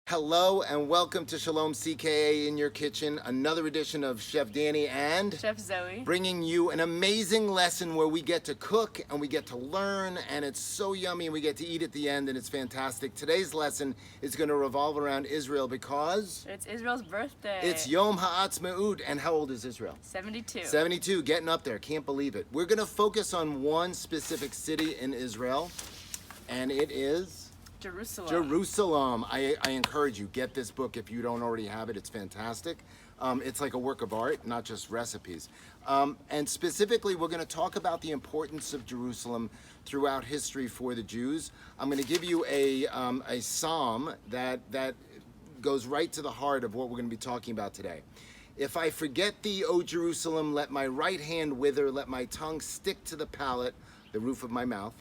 Hello and welcome to Shalom CKA in your kitchen, another edition of Chef Danny and Chef Zoe, bringing you an amazing lesson where we get to cook and we get to learn, and it's so yummy, and we get to eat at the end, and it's fantastic. Today's lesson is going to revolve around Israel because it's Israel's birthday. it's Yom Ha'atzmaut. And how old is Israel? 72. 72, getting up there, can't believe it. We're going to focus on one specific city in Israel, and it is Jerusalem. I encourage you, get this book if you don't already have it. It's fantastic. It's like a work of art, not just recipes. And specifically, we're going to talk about the importance of Jerusalem throughout history for the Jews. I'm going to give you a psalm that goes right to the heart of what we're going to be talking about today. If I forget thee, O Jerusalem, let my right hand wither, let my tongue stick to the palate, the roof of my mouth.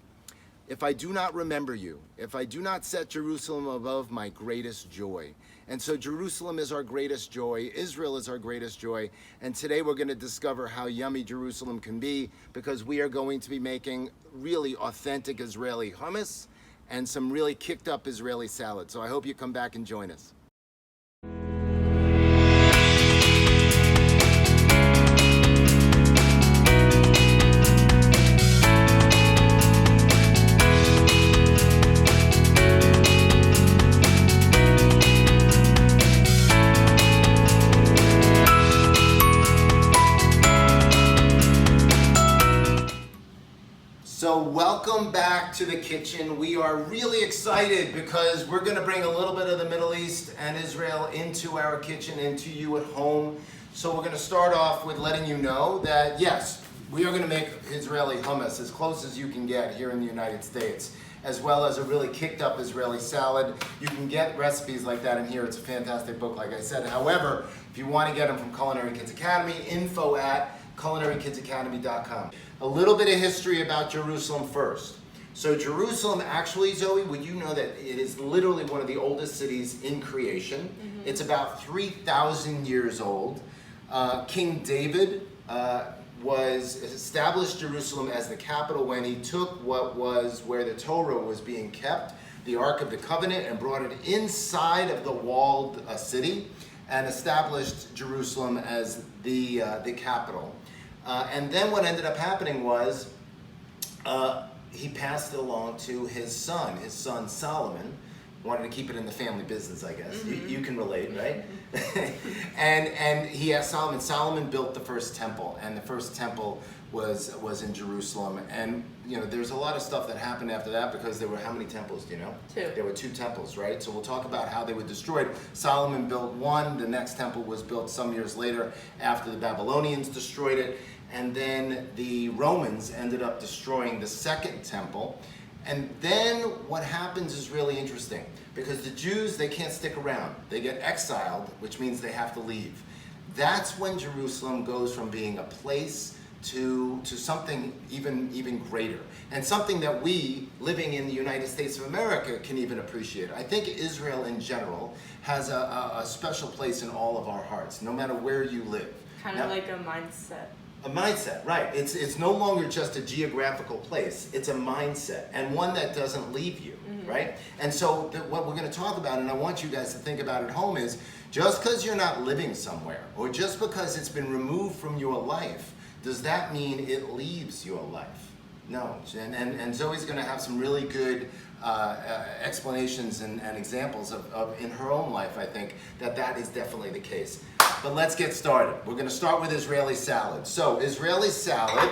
If I do not remember you, if I do not set Jerusalem above my greatest joy. And so Jerusalem is our greatest joy, Israel is our greatest joy, and today we're going to discover how yummy Jerusalem can be, because we are going to be making really authentic Israeli hummus and some really kicked up Israeli salad. So I hope you come back and join us. So welcome back to the kitchen. We are really excited because we're going to bring a little bit of the Middle East and Israel into our kitchen, into you at home. So we're going to start off with letting you know that yes, we are going to make Israeli hummus as close as you can get here in the United States, as well as a really kicked up Israeli salad. You can get recipes like that in here. It's a fantastic book, like I said. However, if you want to get them from Culinary Kids Academy, info at culinarykidsacademy.com. A little bit of history about Jerusalem first. So Jerusalem, actually, Zoe, would you know that it is literally one of the oldest cities in creation? Mm-hmm. It's about 3,000 years old. King David established Jerusalem as the capital when he took what was where the Torah was being kept, the Ark of the Covenant, and brought it inside of the walled city and established Jerusalem as the capital. And then what ended up happening was he passed it along to his son Solomon. Wanted to keep it in the family business, I guess. Mm-hmm. You can relate, right? and he asked Solomon. Solomon built the first temple, and the first temple was in Jerusalem. And you know, there's a lot of stuff that happened after that, because there were how many temples? Do you know? 2. There were 2 temples, right? So we'll talk about how they were destroyed. Solomon built one. The next temple was built some years later after the Babylonians destroyed it. And then the Romans ended up destroying the second temple. And then what happens is really interesting, because the Jews, they can't stick around. They get exiled, which means they have to leave. That's when Jerusalem goes from being a place to something even greater, and something that we, living in the United States of America, can even appreciate. I think Israel in general has a special place in all of our hearts, no matter where you live. Kind of like a mindset. A mindset, right. It's no longer just a geographical place. It's a mindset, and one that doesn't leave you, mm-hmm. right? And so what we're going to talk about, and I want you guys to think about at home, is just because you're not living somewhere, or just because it's been removed from your life, does that mean it leaves your life? No. And Zoe's going to have some really good explanations and examples of in her own life, I think, that is definitely the case. But let's get started. We're going to start with Israeli salad. So Israeli salad,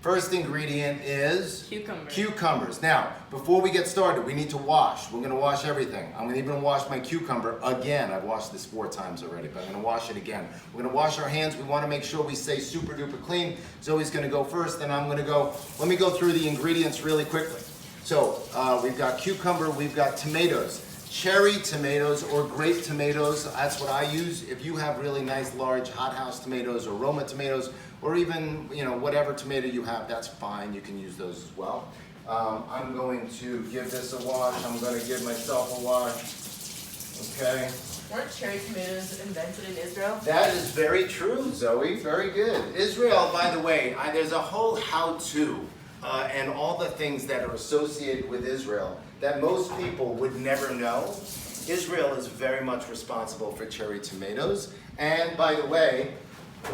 first ingredient is cucumbers. Now, before we get started, we need to wash. We're going to wash everything. I'm going to even wash my cucumber again. I've washed this 4 times already, but I'm going to wash it again. We're going to wash our hands. We want to make sure we stay super duper clean. Zoe's going to go first, then I'm going to go. Let me go through the ingredients really quickly. So we've got cucumber, we've got tomatoes. Cherry tomatoes or grape tomatoes, that's what I use. If you have really nice large hothouse tomatoes or Roma tomatoes, or even whatever tomato you have, that's fine. You can use those as well. I'm going to give this a wash. I'm going to give myself a wash. Okay. Weren't cherry tomatoes invented in Israel? That is very true, Zoe. Very good. Israel, by the way, there's a whole how-to and all the things that are associated with Israel that most people would never know Israel is very much responsible for cherry tomatoes. And by the way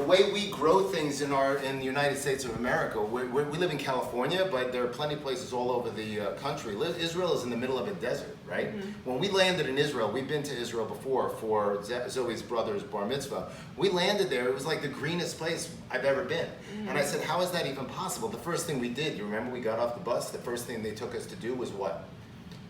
we grow things in the United States of America, we live in California, but there are plenty of places all over the country. Israel is in the middle of a desert, right? When we landed in Israel, we've been to Israel before for Zoe's brother's bar mitzvah. We landed there, it was like the greenest place I've ever been. And I said, how is that even possible? The first thing we did, you remember we got off the bus, the first thing they took us to do was what?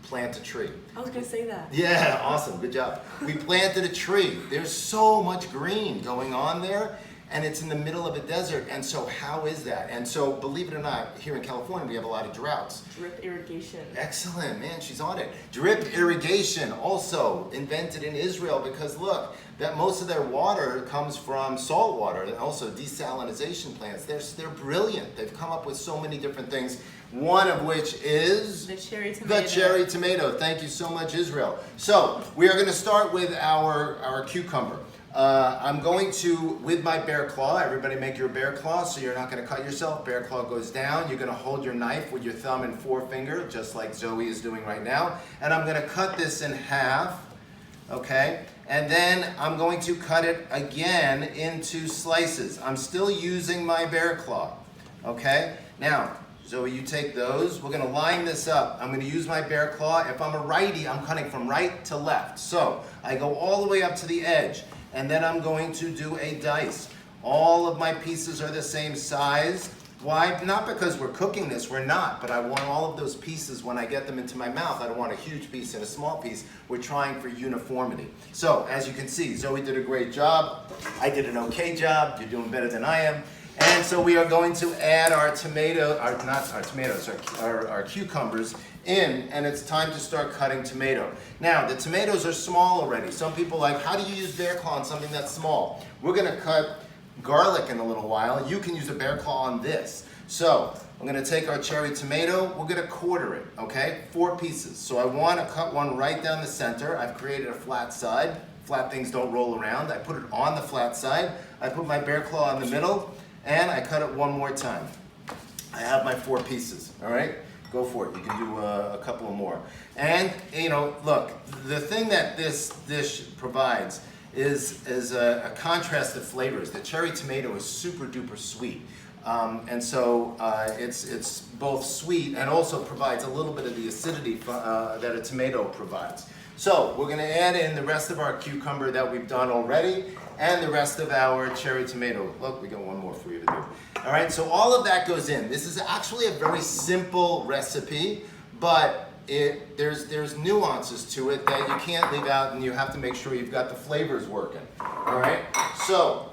Plant a tree. I was gonna say that. Yeah, awesome, good job. We planted a tree. There's so much green going on there, and it's in the middle of a desert, and so how is that? And so, believe it or not, here in California, we have a lot of droughts. Drip irrigation. Excellent, man, she's on it. Drip irrigation, also invented in Israel, because look, that most of their water comes from salt water, and also desalinization plants. They're brilliant. They've come up with so many different things, one of which is the cherry tomato. The cherry tomato. Thank you so much, Israel. So, we are going to start with our cucumber. I'm going to, with my bear claw, everybody make your bear claw so you're not going to cut yourself. Bear claw goes down. You're going to hold your knife with your thumb and forefinger, just like Zoe is doing right now. And I'm going to cut this in half, okay? And then I'm going to cut it again into slices. I'm still using my bear claw, okay? Now, Zoe, you take those. We're going to line this up. I'm going to use my bear claw. If I'm a righty, I'm cutting from right to left. So I go all the way up to the edge, and then I'm going to do a dice. All of my pieces are the same size. Why? Not because we're cooking this, we're not, but I want all of those pieces when I get them into my mouth. I don't want a huge piece and a small piece. We're trying for uniformity. So, as you can see, Zoe did a great job. I did an okay job. You're doing better than I am. And so we are going to add our cucumbers in, and it's time to start cutting tomato. Now, the tomatoes are small already. Some people are like, how do you use bear claw on something that's small? We're gonna cut garlic in a little while. You can use a bear claw on this. So, I'm gonna take our cherry tomato, we're gonna quarter it, okay? 4 pieces. So I wanna cut one right down the center. I've created a flat side. Flat things don't roll around. I put it on the flat side. I put my bear claw in the middle, and I cut it one more time. I have my 4 pieces, all right? Go for it, you can do a couple more. And, you know, look, the thing that this dish provides is a contrast of flavors. The cherry tomato is super duper sweet. And so it's both sweet and also provides a little bit of the acidity that a tomato provides. So we're gonna add in the rest of our cucumber that we've done already and the rest of our cherry tomato. Look, we got one more for you to do. All right, so all of that goes in. This is actually a very simple recipe, but there's nuances to it that you can't leave out, and you have to make sure you've got the flavors working. All right, so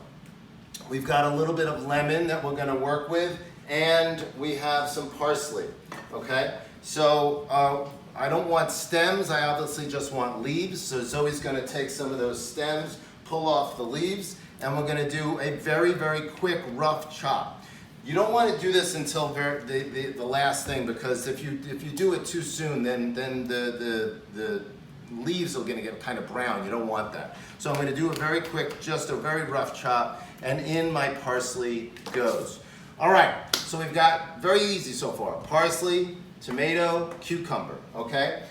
we've got a little bit of lemon that we're gonna work with, and we have some parsley, okay? So I don't want stems, I obviously just want leaves. So Zoe's gonna take some of those stems, pull off the leaves, and we're gonna do a very, very quick rough chop. You don't want to do this until the last thing, because if you do it too soon, then the leaves are gonna get kind of brown. You don't want that. So I'm gonna do a very quick, just a very rough chop, and in my parsley goes. All right, so we've got, very easy so far, parsley, tomato, cucumber, okay?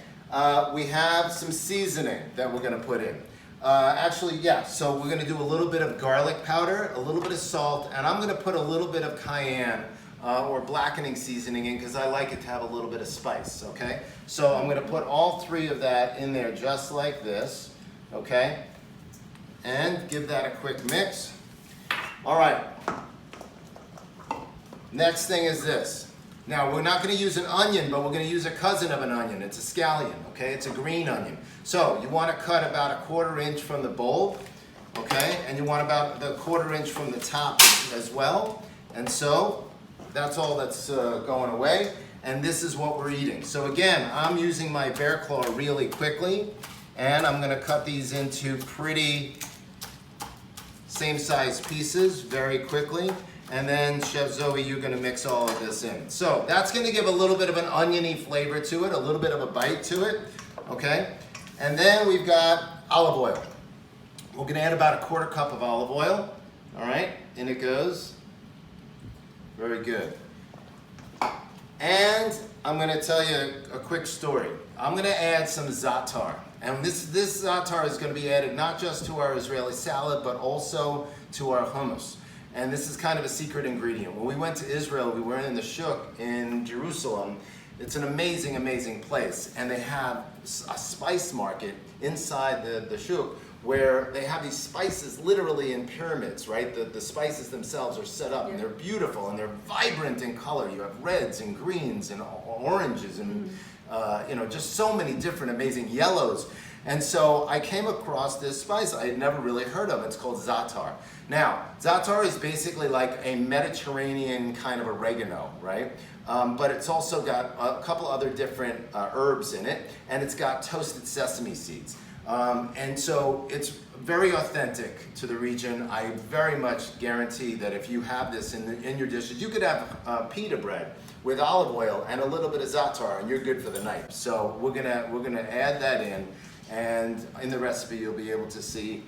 We have some seasoning that we're gonna put in. Actually, yeah, so we're gonna do a little bit of garlic powder, a little bit of salt, and I'm gonna put a little bit of cayenne or blackening seasoning in, because I like it to have a little bit of spice, okay? So I'm gonna put all 3 of that in there just like this, okay? And give that a quick mix. All right, next thing is this. Now, we're not going to use an onion, but we're going to use a cousin of an onion. It's a scallion, okay? It's a green onion. So, you want to cut about 1/4 inch from the bulb, okay? And you want about the 1/4 inch from the top as well. And so, that's all that's going away. And this is what we're eating. So again, I'm using my bear claw really quickly, and I'm going to cut these into pretty same size pieces very quickly. And then, Chef Zoe, you're going to mix all of this in. So that's going to give a little bit of an oniony flavor to it, a little bit of a bite to it, okay? And then we've got olive oil. We're going to add about 1/4 cup of olive oil, all right? In it goes. Very good. And I'm going to tell you a quick story. I'm going to add some za'atar And this za'atar is going to be added not just to our Israeli salad, but also to our hummus. And this is kind of a secret ingredient. When we went to Israel, we were in the shuk in Jerusalem. It's an amazing, amazing place. And they have a spice market inside the shuk where they have these spices literally in pyramids, right? The spices themselves are set up, and they're beautiful, and they're vibrant in color. You have reds and greens and oranges and just so many different amazing yellows. And so I came across this spice I had never really heard of. It's called za'atar. Now, za'atar is basically like a Mediterranean kind of oregano, right? But it's also got a couple other different herbs in it, and it's got toasted sesame seeds. And so it's very authentic to the region. I very much guarantee that if you have this in your dishes, you could have pita bread with olive oil and a little bit of za'atar, and you're good for the night. So we're gonna add that in, and in the recipe you'll be able to see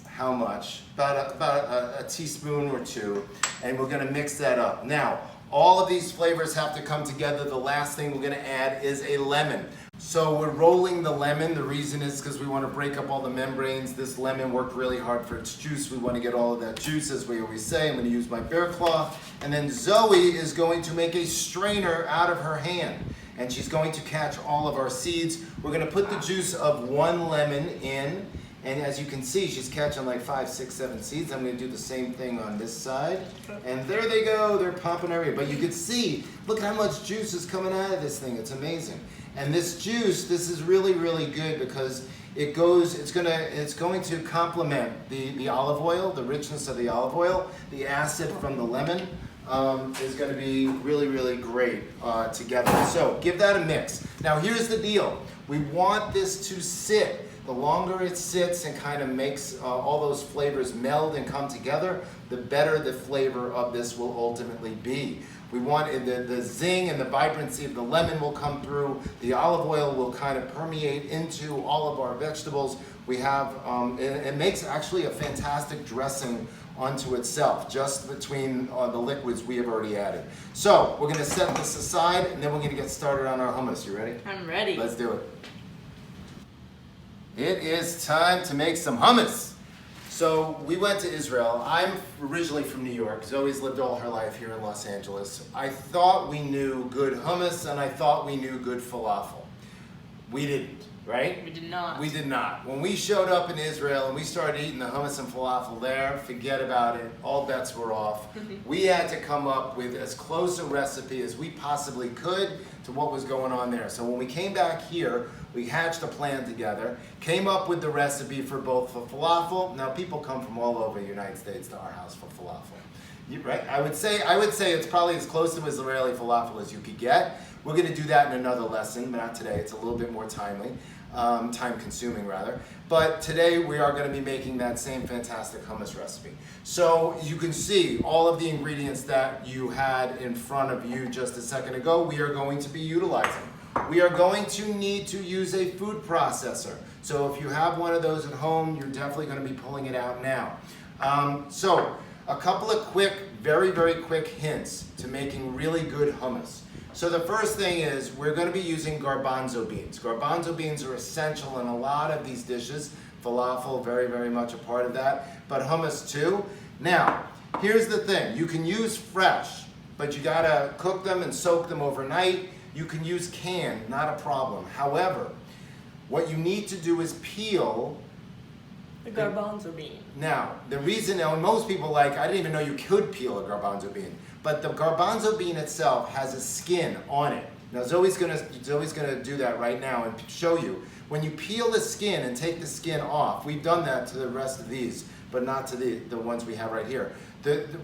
how much, about a teaspoon or two, and we're gonna mix that up. Now, all of these flavors have to come together. The last thing we're gonna add is a lemon. So we're rolling the lemon. The reason is because we want to break up all the membranes. This lemon worked really hard for its juice. We want to get all of that juice, as we always say. I'm going to use my bear claw. And then Zoe is going to make a strainer out of her hand. And she's going to catch all of our seeds. We're going to put the juice of one lemon in. And as you can see, she's catching like 5, 6, 7 seeds. I'm going to do the same thing on this side. And there they go. They're popping everywhere. But you can see, look how much juice is coming out of this thing. It's amazing. And this juice, this is really, really good because it's going to complement the olive oil, the richness of the olive oil. The acid from the lemon is going to be really, really great together. So give that a mix. Now here's the deal. We want this to sit. The longer it sits and kind of makes all those flavors meld and come together, the better the flavor of this will ultimately be. We want the zing and the vibrancy of the lemon will come through. The olive oil will kind of permeate into all of our vegetables. We have, it makes actually a fantastic dressing onto itself, just between the liquids we have already added. So we're gonna set this aside, and then we're gonna get started on our hummus. You ready? I'm ready. Let's do it. It is time to make some hummus. So we went to Israel. I'm originally from New York. Zoe's lived all her life here in Los Angeles. I thought we knew good hummus, and I thought we knew good falafel. We didn't, right? We did not. We did not. When we showed up in Israel and we started eating the hummus and falafel there, forget about it. All bets were off. We had to come up with as close a recipe as we possibly could to what was going on there. So when we came back here, we hatched a plan together, came up with the recipe for both for falafel. Now people come from all over the United States to our house for falafel. Right? I would say it's probably as close to Israeli falafel as you could get. We're going to do that in another lesson, but not today. It's a little bit more timely, time-consuming rather. But today we are going to be making that same fantastic hummus recipe. So you can see all of the ingredients that you had in front of you just a second ago, we are going to be utilizing. We are going to need to use a food processor. So if you have one of those at home, you're definitely going to be pulling it out now. So a couple of quick, very, very quick hints to making really good hummus. So the first thing is we're going to be using garbanzo beans. Garbanzo beans are essential in a lot of these dishes. Falafel, very, very much a part of that, but hummus too. Now, here's the thing. You can use fresh, but you got to cook them and soak them overnight. You can use canned, not a problem. However, what you need to do is peel the garbanzo bean. Now, the reason, now most people I didn't even know you could peel a garbanzo bean, but the garbanzo bean itself has a skin on it. Now Zoe's gonna do that right now and show you. When you peel the skin and take the skin off, we've done that to the rest of these, but not to the ones we have right here.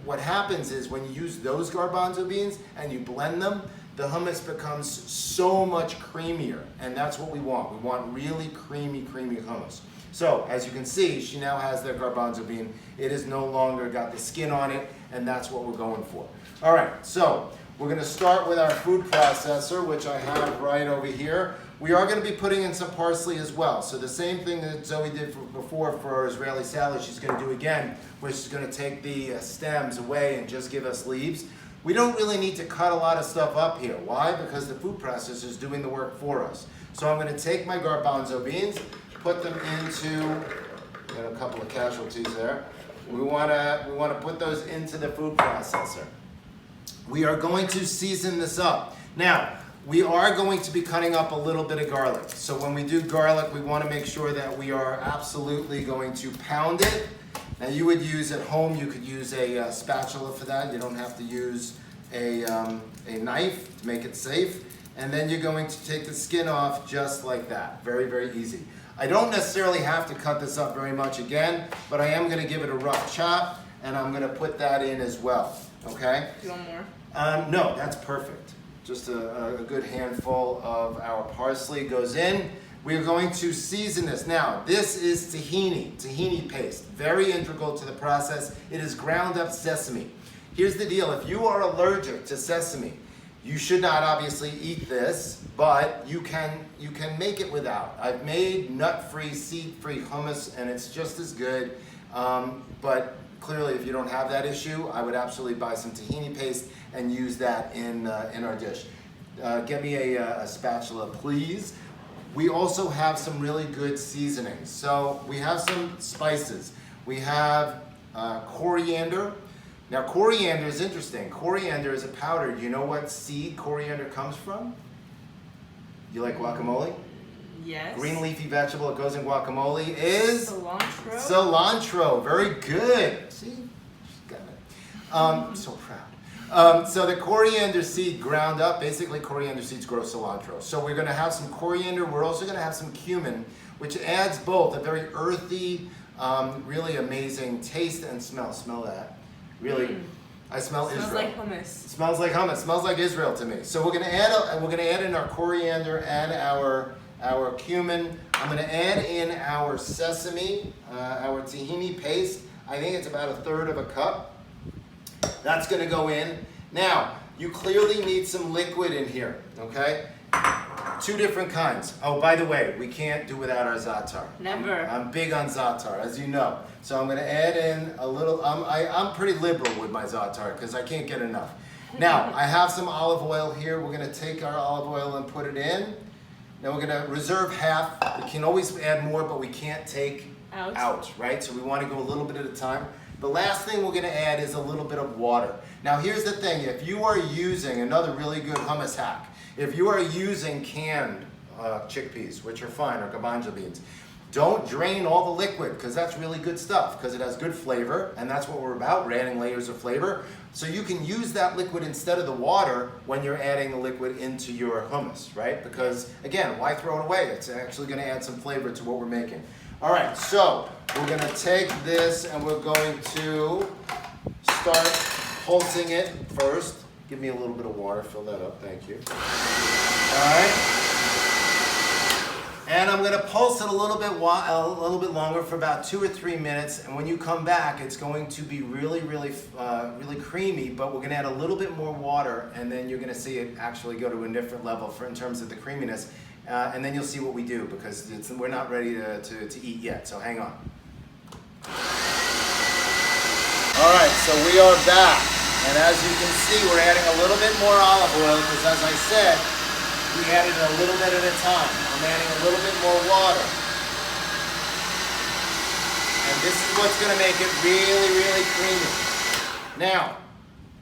What happens is when you use those garbanzo beans and you blend them, the hummus becomes so much creamier, and that's what we want. We want really creamy, creamy hummus. So, as you can see, she now has the garbanzo bean. It is no longer got the skin on it, and that's what we're going for. All right, so we're gonna start with our food processor, which I have right over here. We are gonna be putting in some parsley as well. So the same thing that Zoe did before for our Israeli salad, she's gonna do again, where she's gonna take the stems away and just give us leaves. We don't really need to cut a lot of stuff up here. Why? Because the food processor is doing the work for us. So I'm gonna take my garbanzo beans, put them into, got a couple of casualties there. We wanna put those into the food processor. We are going to season this up. Now, we are going to be cutting up a little bit of garlic. So when we do garlic, we want to make sure that we are absolutely going to pound it. Now you would use at home, you could use a spatula for that. You don't have to use a knife to make it safe. And then you're going to take the skin off just like that. Very, very easy. I don't necessarily have to cut this up very much again, but I am going to give it a rough chop, and I'm going to put that in as well. Okay? Do you want more? No, that's perfect. Just a good handful of our parsley goes in. We are going to season this. Now, this is tahini paste. Very integral to the process. It is ground up sesame. Here's the deal. If you are allergic to sesame, you should not obviously eat this, but you can make it without. I've made nut-free, seed-free hummus, and it's just as good. But clearly, if you don't have that issue, I would absolutely buy some tahini paste and use that in our dish. Get me a spatula, please. We also have some really good seasonings. So we have some spices. We have coriander. Now, coriander is interesting. Coriander is a powder. Do you know what seed coriander comes from? You like guacamole? Yes. Green leafy vegetable that goes in guacamole is? Cilantro. Cilantro. Very good. See? She's got it. I'm so proud. So the coriander seed ground up, basically coriander seeds grow cilantro. So we're going to have some coriander. We're also going to have some cumin, which adds both a very earthy, really amazing taste and smell. Smell that. Really, I smell Israel. Smells like hummus. It smells like hummus. It smells like Israel to me. So we're going to add in our coriander and our cumin. I'm going to add in our sesame, our tahini paste. I think it's about 1/3 of a cup. That's going to go in. Now, you clearly need some liquid in here, okay? 2 different kinds. Oh, by the way, we can't do without our za'atar. Never. I'm big on za'atar, as you know. So I'm going to add in a little, I'm pretty liberal with my za'atar because I can't get enough. Now, I have some olive oil here. We're going to take our olive oil and put it in. Now we're going to reserve half. We can always add more, but we can't take out, right? So we want to go a little bit at a time. The last thing we're going to add is a little bit of water. Now here's the thing. If you are using, another really good hummus hack, if you are using canned chickpeas, which are fine, or garbanzo beans, don't drain all the liquid, because that's really good stuff, because it has good flavor, and that's what we're about. We're adding layers of flavor. So you can use that liquid instead of the water when you're adding the liquid into your hummus, right? Because, again, why throw it away? It's actually going to add some flavor to what we're making. All right, so we're going to take this, and we're going to start pulsing it first. Give me a little bit of water, fill that up, thank you. All right. And I'm going to pulse it a little bit longer for about 2 or 3 minutes. And when you come back, it's going to be really creamy, but we're going to add a little bit more water, and then you're going to see it actually go to a different level in terms of the creaminess. And then you'll see what we do, because we're not ready to eat yet, so hang on. All right, so we are back. And as you can see, we're adding a little bit more olive oil, because as I said, we added it a little bit at a time. I'm adding a little bit more water. And this is what's going to make it really creamy. Now,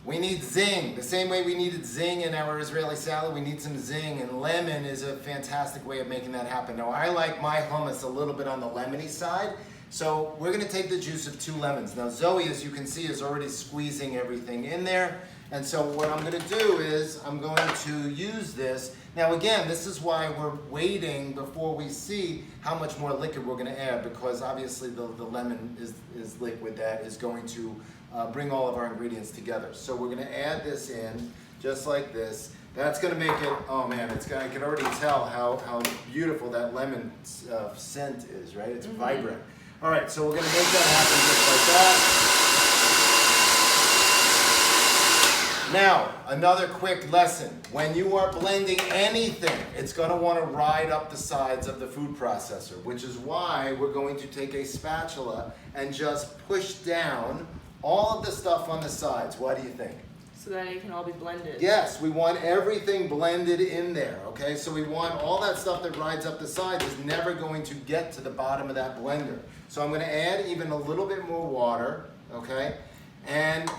we need zing. The same way we needed zing in our Israeli salad, we need some zing, and lemon is a fantastic way of making that happen. Now, I like my hummus a little bit on the lemony side, so we're going to take the juice of 2 lemons. Now, Zoe, as you can see, is already squeezing everything in there. And so what I'm going to do is I'm going to use this. Now again, this is why we're waiting before we see how much more liquid we're going to add, because obviously the lemon is liquid that is going to bring all of our ingredients together. So we're going to add this in just like this. That's going to make it, oh man, I can already tell how beautiful that lemon scent is, right? It's vibrant. All right, so we're going to make that happen just like that. Now, another quick lesson. When you are blending anything, it's going to want to ride up the sides of the food processor, which is why we're going to take a spatula and just push down all of the stuff on the sides. What do you think? So that it can all be blended. Yes, we want everything blended in there, okay? So we want all that stuff that rides up the side is never going to get to the bottom of that blender. So I'm gonna add even a little bit more water, okay? And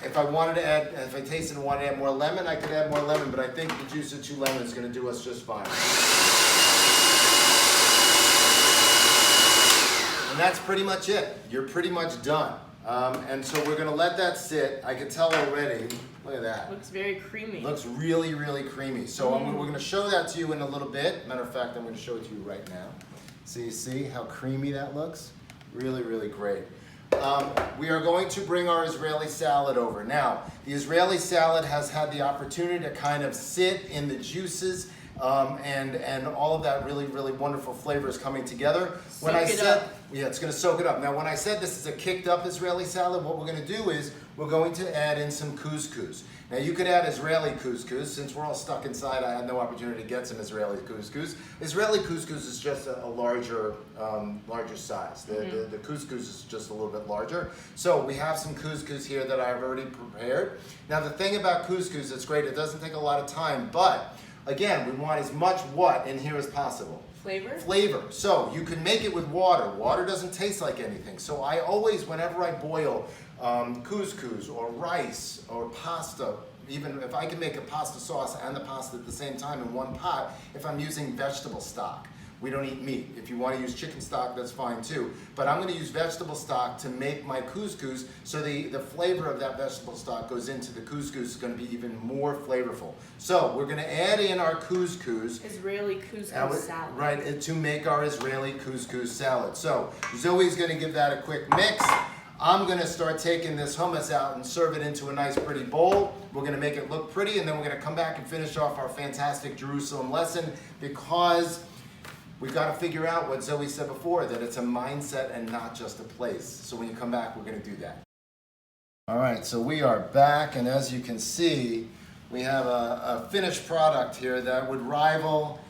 if I wanted to add, if I tasted and wanted to add more lemon, I could add more lemon, but I think the juice of 2 lemons is gonna do us just fine. And that's pretty much it. You're pretty much done. And so we're gonna let that sit. I can tell already, look at that. Looks very creamy. Looks really, really creamy. So we're gonna show that to you in a little bit. Matter of fact, I'm gonna show it to you right now. So you see how creamy that looks? Really, really great. We are going to bring our Israeli salad over. Now, the Israeli salad has had the opportunity to kind of sit in the juices and all of that really, really wonderful flavors coming together. When I said, yeah, it's gonna soak it up. Now, when I said this is a kicked up Israeli salad, what we're gonna do is we're going to add in some couscous. Now, you could add Israeli couscous. Since we're all stuck inside, I had no opportunity to get some Israeli couscous. Israeli couscous is just a larger size. The couscous is just a little bit larger. So we have some couscous here that I've already prepared. Now, the thing about couscous, it's great. It doesn't take a lot of time, but again, we want as much what in here as possible? Flavor? Flavor. So you can make it with water. Water doesn't taste like anything. So I always, whenever I boil couscous or rice or pasta, even if I can make a pasta sauce and the pasta at the same time in one pot, if I'm using vegetable stock. We don't eat meat. If you want to use chicken stock, that's fine too. But I'm going to use vegetable stock to make my couscous, so the flavor of that vegetable stock goes into the couscous. It's going to be even more flavorful. So we're going to add in our couscous. Israeli couscous salad. Right, to make our Israeli couscous salad. So Zoe's going to give that a quick mix. I'm going to start taking this hummus out and serve it into a nice pretty bowl. We're going to make it look pretty, and then we're going to come back and finish off our fantastic Jerusalem lesson, because we've got to figure out what Zoe said before, that it's a mindset and not just a place. So when you come back, we're going to do that. All right, so we are back, and as you can see, we have a finished product here that would rival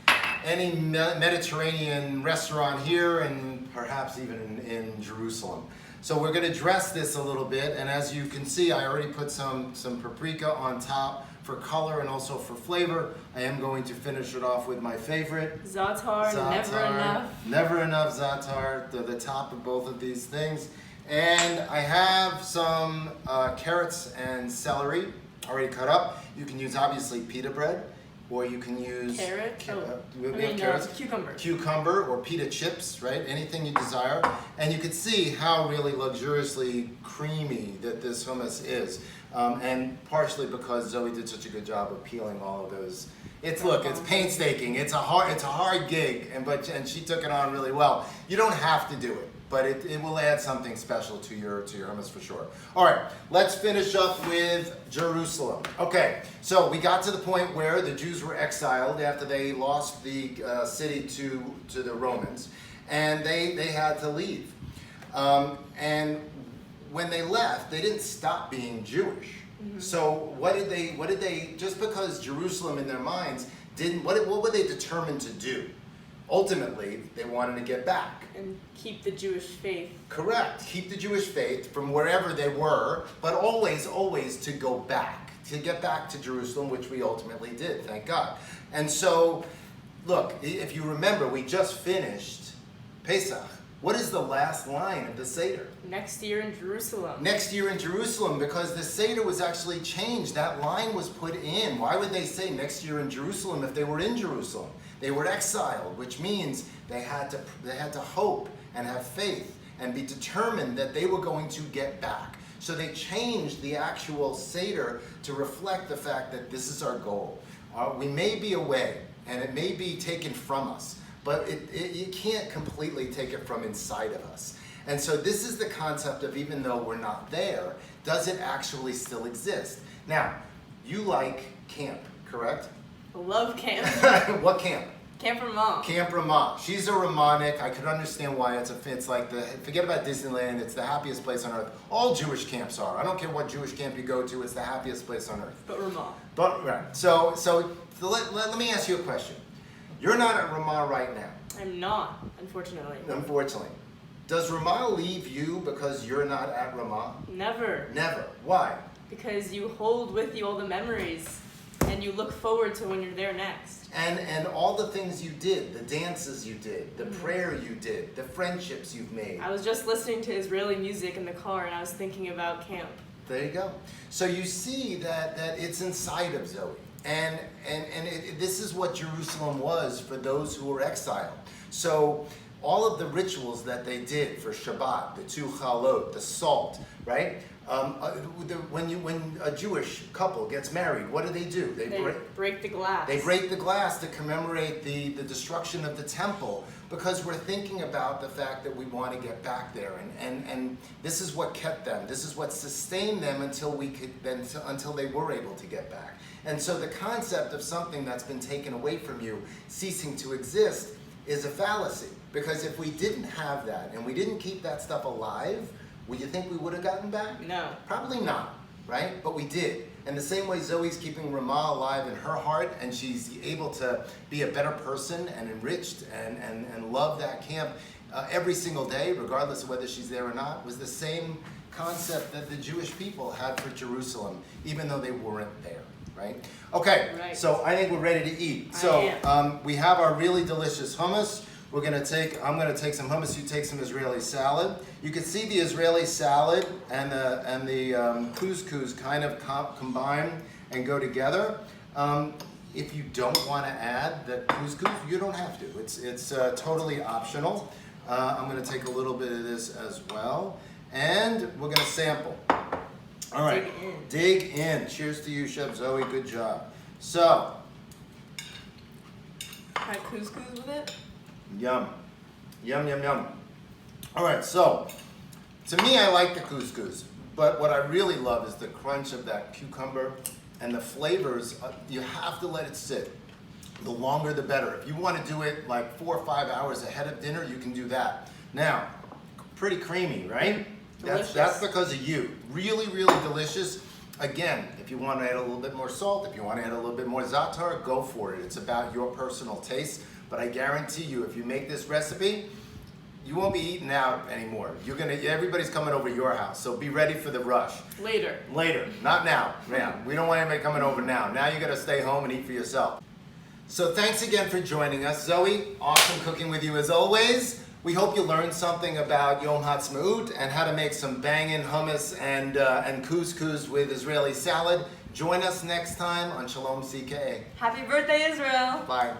any Mediterranean restaurant here and perhaps even in Jerusalem. So we're going to dress this a little bit, and as you can see, I already put some paprika on top for color and also for flavor. I am going to finish it off with my favorite. Za'atar, never enough. Never enough za'atar, the top of both of these things. And I have some carrots and celery already cut up. You can use obviously pita bread, or you can use carrots, cucumber or pita chips, right? Anything you desire. And you can see how really luxuriously creamy that this hummus is. And partially because Zoe did such a good job of peeling all of those. It's painstaking. It's a hard gig, and she took it on really well. You don't have to do it, but it will add something special to your hummus for sure. All right, let's finish up with Jerusalem. Okay, so we got to the point where the Jews were exiled after they lost the city to the Romans, and they had to leave. And when they left, they didn't stop being Jewish. Mm-hmm. So what did they, just because Jerusalem in their minds what were they determined to do? Ultimately, they wanted to get back. And keep the Jewish faith. Correct. Keep the Jewish faith from wherever they were, but always to go back, to get back to Jerusalem, which we ultimately did, thank God. And so, look, if you remember, we just finished Pesach. What is the last line of the Seder? Next year in Jerusalem. Next year in Jerusalem, because the Seder was actually changed. That line was put in. Why would they say next year in Jerusalem if they were in Jerusalem? They were exiled, which means they had to hope and have faith and be determined that they were going to get back. So they changed the actual Seder to reflect the fact that this is our goal. We may be away, and it may be taken from us, but you can't completely take it from inside of us. And so this is the concept of, even though we're not there, does it actually still exist? Now, you like camp, correct? I love camp. What camp? Camp Ramah. Camp Ramah. She's a Ramahnik. I could understand why it's like forget about Disneyland, it's the happiest place on earth. All Jewish camps are. I don't care what Jewish camp you go to, it's the happiest place on earth. But Ramah. But, right. So let me ask you a question. You're not at Ramah right now. I'm not, unfortunately. Unfortunately. Does Ramah leave you because you're not at Ramah? Never. Never. Why? because you hold with you all the memories and you look forward to when you're there next. And all the things you did, the dances you did, the prayer you did, the friendships you've made. I was just listening to Israeli music in the car and I was thinking about camp. There you go. So you see that it's inside of Zoe. And this is what Jerusalem was for those who were exiled. So all of the rituals that they did for Shabbat, the 2 chalot, the salt, right? When a Jewish couple gets married, what do? They break the glass. They break the glass to commemorate the destruction of the temple, because we're thinking about the fact that we want to get back there, and this is what kept them. This is what sustained them until they were able to get back. And so the concept of something that's been taken away from you ceasing to exist is a fallacy, because if we didn't have that and we didn't keep that stuff alive, would you think we would have gotten back? No. Probably not, right? But we did. And the same way Zoe's keeping Ramah alive in her heart, and she's able to be a better person and enriched and love that camp every single day, regardless of whether she's there or not, was the same concept that the Jewish people had for Jerusalem, even though they weren't there, right? Okay, right. So I think we're ready to eat. We have our really delicious hummus. I'm gonna take some hummus, you take some Israeli salad. You can see the Israeli salad and the couscous kind of combine and go together. If you don't want to add the couscous, you don't have to. It's totally optional. I'm gonna take a little bit of this as well, and we're gonna sample. All right, dig in. Cheers to you, Chef Zoe. Good job. So, had couscous with it. Yum. Yum, yum, yum. All right, so to me, I like the couscous, but what I really love is the crunch of that cucumber and the flavors. You have to let it sit. The longer, the better. If you want to do it like 4 or 5 hours ahead of dinner, you can do that. Now, pretty creamy, right? That's because of you. Really, really delicious. Again, if you want to add a little bit more salt, if you want to add a little bit more za'atar, go for it. It's about your personal taste. But I guarantee you, if you make this recipe, you won't be eating out anymore. Everybody's coming over to your house, so be ready for the rush. Later, not now. Yeah, we don't want anybody coming over now. Now you gotta stay home and eat for yourself. So thanks again for joining us. Zoe, awesome cooking with you as always. We hope you learned something about Yom Ha'atzmaut and how to make some bangin' hummus and couscous with Israeli salad. Join us next time on Shalom CKA. happy birthday, Israel. Bye.